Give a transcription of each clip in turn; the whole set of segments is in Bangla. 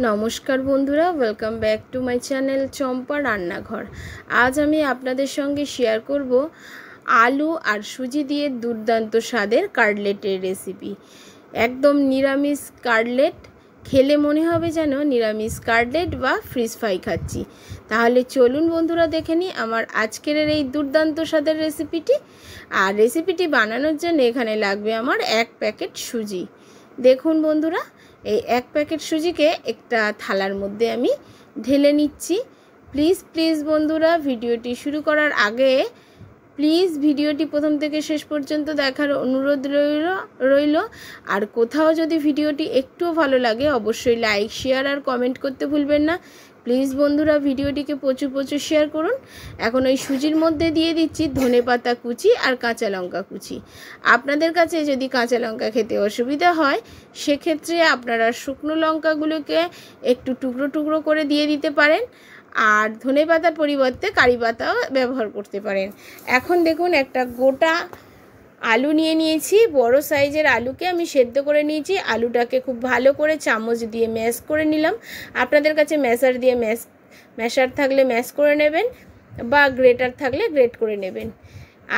নমস্কার বন্ধুরা, welcome back to my channel Champa রান্নাঘর। আজ আমি আপনাদের সঙ্গে শেয়ার করব আলু আর সুজি দিয়ে দুর্দান্ত স্বাদের কাটলেটের রেসিপি। একদম নিরামিষ কাটলেট, খেলে মনে হবে যেন নিরামিষ কাটলেট বা ফিশ ফ্রাই খাচ্ছি। তাহলে চলুন বন্ধুরা দেখে নিই আমার আজকের এই দুর্দান্ত স্বাদের রেসিপিটি। আর রেসিপিটি বানানোর জন্য এখানে লাগবে আমার 1 প্যাকেট সুজি। দেখুন বন্ধুরা, এই 1 প্যাকেট সুজিকে একটা থালার মধ্যে আমি ঢেলে নিচ্ছি। প্লিজ বন্ধুরা, ভিডিওটি শুরু করার আগে প্লিজ ভিডিওটি প্রথম থেকে শেষ পর্যন্ত দেখার অনুরোধ রইল। আর কোথাও যদি ভিডিওটি একটুও ভালো লাগে অবশ্যই লাইক, শেয়ার আর কমেন্ট করতে ভুলবেন না। প্লিজ বন্ধুরা, ভিডিওটিকে প্রচুর শেয়ার করুন। এখন ওই সুজির মধ্যে দিয়ে দিচ্ছি ধনেপাতা কুচি আর কাঁচা লঙ্কা কুচি। আপনাদের কাছে যদি কাঁচা লঙ্কা খেতে অসুবিধা হয় সেক্ষেত্রে আপনারা শুকনো লঙ্কাগুলোকে একটু টুকরো করে দিয়ে দিতে পারেন, আর ধনেপাতার পরিবর্তে কারি পাতাও ব্যবহার করতে পারেন। এখন দেখুন, একটা গোটা আলু নিয়ে নিয়েছি। বড় সাইজের আলুকে আমি সেদ্ধ করে নিয়েছি। আলুটাকে খুব ভালো করে চামচ দিয়ে ম্যাশ করে নিলাম। আপনাদের কাছে ম্যাশার দিয়ে ম্যাশার থাকলে ম্যাশ করে নেবেন, বা গ্রেটার থাকলে গ্রেট করে নেবেন।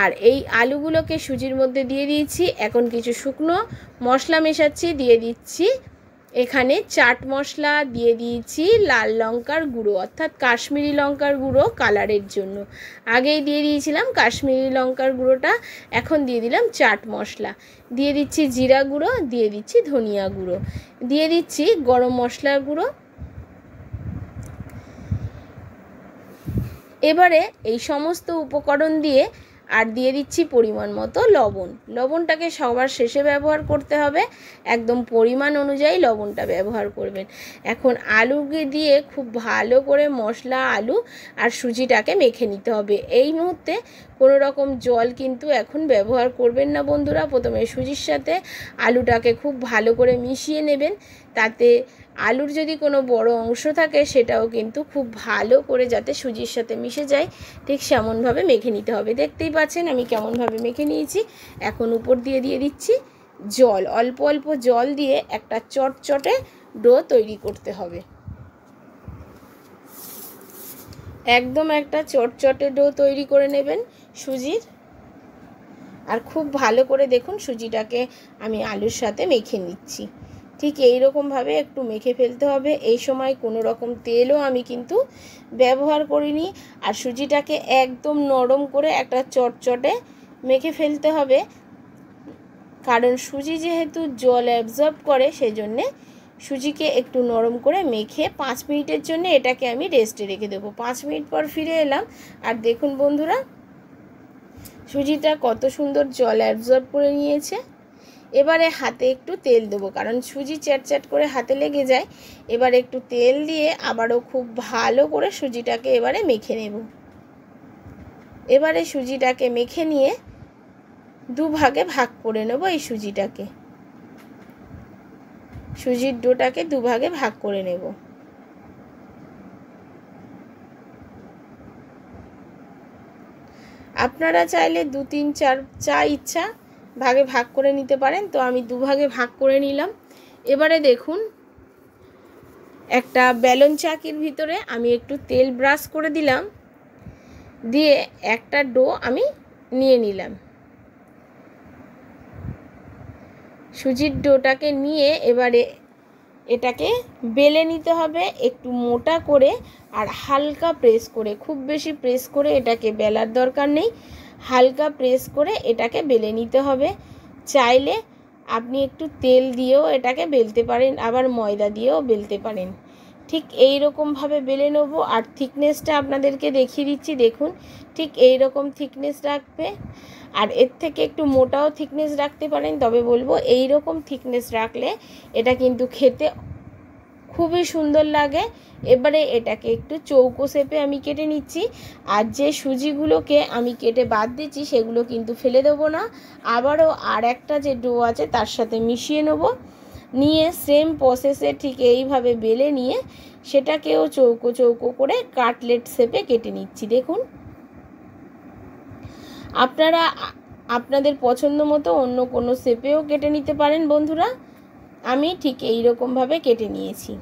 আর এই আলুগুলোকে সুজির মধ্যে দিয়ে দিয়েছি। এখন কিছু শুকনো মশলা মেশাচ্ছি। দিয়ে দিচ্ছি এখানে চাট মশলা, দিয়ে দিয়েছি লাল লঙ্কার গুঁড়ো অর্থাৎ কাশ্মীরি লঙ্কার গুঁড়ো কালারের জন্য। আগেই দিয়ে দিয়েছিলাম কাশ্মীরি লঙ্কার গুঁড়োটা, এখন দিয়ে দিলাম চাট মশলা। দিয়ে দিচ্ছি জিরা গুঁড়ো, দিয়ে দিচ্ছি ধনিয়া গুঁড়ো, দিয়ে দিচ্ছি গরম মশলার গুঁড়ো। এবারে এই সমস্ত উপকরণ দিয়ে আর দিয়ে দিচ্ছি পরিমাণ মতো লবণ। লবণটাকে সবার শেষে ব্যবহার করতে হবে, একদম পরিমাণ অনুযায়ী লবণটা ব্যবহার করবেন। এখন আলুকে দিয়ে খুব ভালো করে মশলা, আলু আর সুজিটাকে মেখে নিতে হবে। এই মুহূর্তে কোনো রকম জল কিন্তু এখন ব্যবহার করবেন না বন্ধুরা। প্রথমে সুজির সাথে আলুটাকে খুব ভালো করে মিশিয়ে নেবেন, তাতে আলুর যদি কোনো বড় অংশ থাকে সেটাও কিন্তু খুব ভালো করে যাতে সুজির সাথে মিশে যায় ঠিক সেমনভাবে মেখে নিতে হবে। দেখতেই পাচ্ছেন আমি কেমনভাবে মেখে নিয়েছি। এখন উপর দিয়ে দিচ্ছি জল। অল্প জল দিয়ে একটা চটচটে ডো তৈরি করতে হবে। একদম একটা চটচটে ডো তৈরি করে নেবেন সুজির। আর খুব ভালো করে দেখুন সুজিটাকে আমি আলুর সাথে মেখে নিচ্ছি। ঠিক এই রকমভাবে একটু মেখে ফেলতে হবে। এই সময় কোনো রকম তেলও আমি কিন্তু ব্যবহার করিনি। আর সুজিটাকে একদম নরম করে একটা চটচটে মেখে ফেলতে হবে, কারণ সুজি যেহেতু জল অ্যাবজর্ব করে সেই জন্যে সুজিকে একটু নরম করে মেখে 5 মিনিটের জন্য এটাকে আমি রেস্টে রেখে দেবো। 5 মিনিট পর ফিরে এলাম। আর দেখুন বন্ধুরা, সুজিটা কত সুন্দর জল অ্যাবজর্ব করে নিয়েছে। এবারে হাতে একটু তেল দেবো, কারণ সুজি চ্যাট করে হাতে লেগে যায়। এবার একটু তেল দিয়ে আবারও খুব ভালো করে সুজিটাকে এবারে মেখে নেব। এবারে সুজিটাকে মেখে নিয়ে 2 ভাগে ভাগ করে নেব। এই সুজির ডোটাকে 2 ভাগে ভাগ করে নেব। আপনারা চাইলে 2, 3, 4 যা ইচ্ছা ভাগে ভাগ করে নিতে পারেন। তো আমি 2 ভাগে ভাগ করে নিলাম। এবারে দেখুন, একটা বেলন চাকির ভিতরে আমি একটু তেল ব্রাশ করে দিলাম, দিয়ে একটা ডো আমি নিয়ে নিলাম। সুজির ডোটাকে নিয়ে এবারে এটাকে বেলে নিতে হবে একটু মোটা করে আর হালকা প্রেস করে। খুব বেশি প্রেস করে এটাকে বেলার দরকার নেই, হালকা প্রেস করে এটাকে বেলে নিতে হবে। চাইলে আপনি একটু তেল দিয়েও এটাকে বেলতে পারেন, আবার ময়দা দিয়েও বেলতে পারেন। ঠিক এই রকমভাবে বেলে নেব। আর থিকনেসটা আপনাদেরকে দেখিয়ে দিচ্ছি। দেখুন, ঠিক এই রকম থিকনেস রাখবে। আর এর থেকে একটু মোটাও থিকনেস রাখতে পারেন, তবে বলবো এই রকম থিকনেস রাখলে এটা কিন্তু খেতে খুবই সুন্দর লাগে। এবারে এটাকে একটু চৌকো শেপে আমি কেটে নিচ্ছি। আর যে সুজিগুলোকে আমি কেটে বাদ দিচ্ছি সেগুলো কিন্তু ফেলে দেবো না, আবারও আর একটা যে ডো আছে তার সাথে মিশিয়ে নেব। নিয়ে সেম প্রসেসে ঠিক এইভাবে বেলে নিয়ে সেটাকেও চৌকো করে কাটলেট শেপে কেটে নিচ্ছি। দেখুন, আপনারা আপনাদের পছন্দ মতো অন্য কোনো শেপেও কেটে নিতে পারেন বন্ধুরা। আমি ঠিক এই রকমভাবে কেটে নিয়েছি।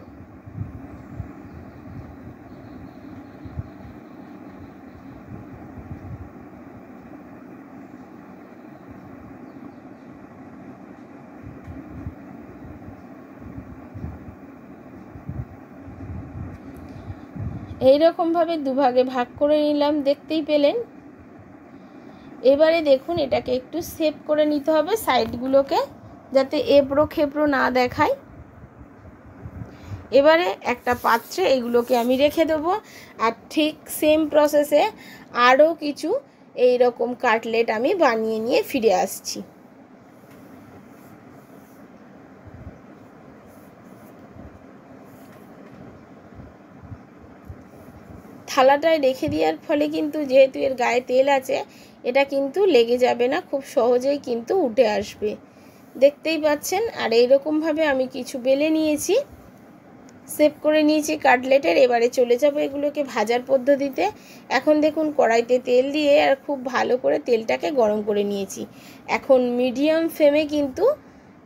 এইরকমভাবে দুভাগে ভাগ করে নিলাম, দেখতেই পেলেন। এবারে দেখুন এটাকে একটু শেপ করে নিতে হবে সাইডগুলোকে, যাতে এবড়ো খেবড়ো না দেখায়। এবারে একটা পাত্রে এগুলোকে আমি রেখে দেবো। আর ঠিক সেম প্রসেসে আরও কিছু এই রকম কাটলেট আমি বানিয়ে নিয়ে ফিরে আসছি। থালাটায় রেখে দেওয়ার ফলে কিন্তু যেহেতু এর গায়ে তেল আছে, এটা কিন্তু লেগে যাবে না, খুব সহজেই কিন্তু উঠে আসবে, দেখতেই পাচ্ছেন। আর এইরকমভাবে আমি কিছু বেলে নিয়েছি, সেভ করে নিয়েছি কাটলেটের। এবারে চলে যাব এগুলোকে ভাজার পদ্ধতিতে। এখন দেখুন কড়াইতে তেল দিয়ে আর খুব ভালো করে তেলটাকে গরম করে নিয়েছি। এখন মিডিয়াম ফ্লেমে কিন্তু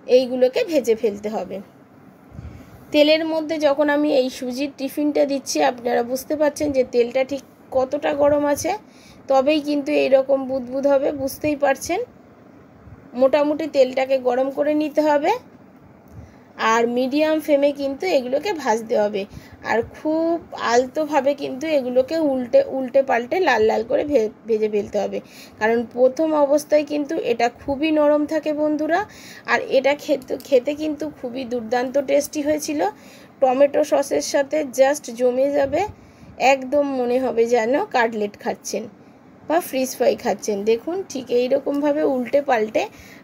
এইগুলোকে ভেজে ফেলতে হবে। তেলের মধ্যে যখন আমি এই সুজির টিফিনটা দিচ্ছি, আপনারা বুঝতে পারছেন যে তেলটা ঠিক কতটা গরম আছে, তবেই কিন্তু এইরকম বুদবুদ হবে, বুঝতেই পারছেন। মোটামুটি তেলটাকে গরম করে নিতে হবে আর মিডিয়াম ফ্লেমে কিন্তু এগুলোকে ভাজতে হবে। আর খুব আলতোভাবে কিন্তু এগুলোকে উল্টে পাল্টে লাল লাল করে ভেজে ফেলতে হবে, কারণ প্রথম অবস্থায় কিন্তু এটা খুবই নরম থাকে বন্ধুরা। আর এটা খেতে কিন্তু খুবই দুর্দান্ত টেস্টি হয়েছিল। টমেটো সসের সাথে জাস্ট জমে যাবে, একদম মনে হবে যেন কাটলেট খাচ্ছেন বা ফ্রিজ ফ্রাই খাচ্ছেন। দেখুন ঠিক এইরকমভাবে উল্টে পাল্টে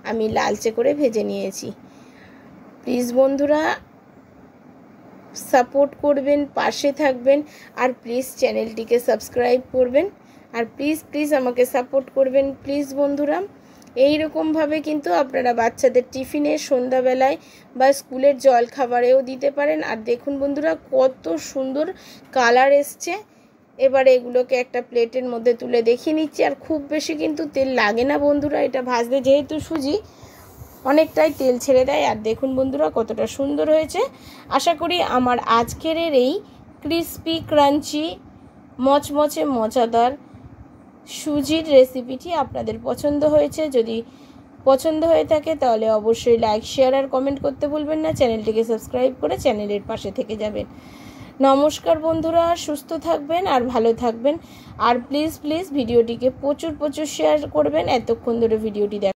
আমি লালচে করে ভেজে নিয়েছি। প্লিজ বন্ধুরা সাপোর্ট করবেন, পাশে থাকবেন, আর প্লিজ চ্যানেলটিকে সাবস্ক্রাইব করবেন, আর প্লিজ আমাকে সাপোর্ট করবেন প্লিজ বন্ধুরা। এই রকমভাবে কিন্তু আপনারা বাচ্চাদের টিফিনে, সন্ধ্যাবেলায় বা স্কুলের জল খাবারেও দিতে পারেন। আর দেখুন বন্ধুরা কত সুন্দর কালার এসছে। এবারে এগুলোকে একটা প্লেটের মধ্যে তুলে দেখিয়ে নিচ্ছি। আর খুব বেশি কিন্তু তেল লাগে না বন্ধুরা এটা ভাজতে, যেহেতু সুজি অনেকটাই তেল ছেড়ে দেয়। আর দেখুন বন্ধুরা কতটা সুন্দর হয়েছে। আশা করি আমার আজকের এই ক্রিস্পি ক্রাঞ্চি মচমচে মজাদার সুজির রেসিপিটি আপনাদের পছন্দ হয়েছে। যদি পছন্দ হয়ে থাকে তাহলে অবশ্যই লাইক, শেয়ার আর কমেন্ট করতে ভুলবেন না। চ্যানেলটিকে সাবস্ক্রাইব করে চ্যানেলের পাশে থেকে যাবেন। নমস্কার বন্ধুরা, সুস্থ থাকবেন আর ভালো থাকবেন। আর প্লিজ ভিডিওটিকে প্রচুর শেয়ার করবেন। এতক্ষণ ধরে ভিডিওটি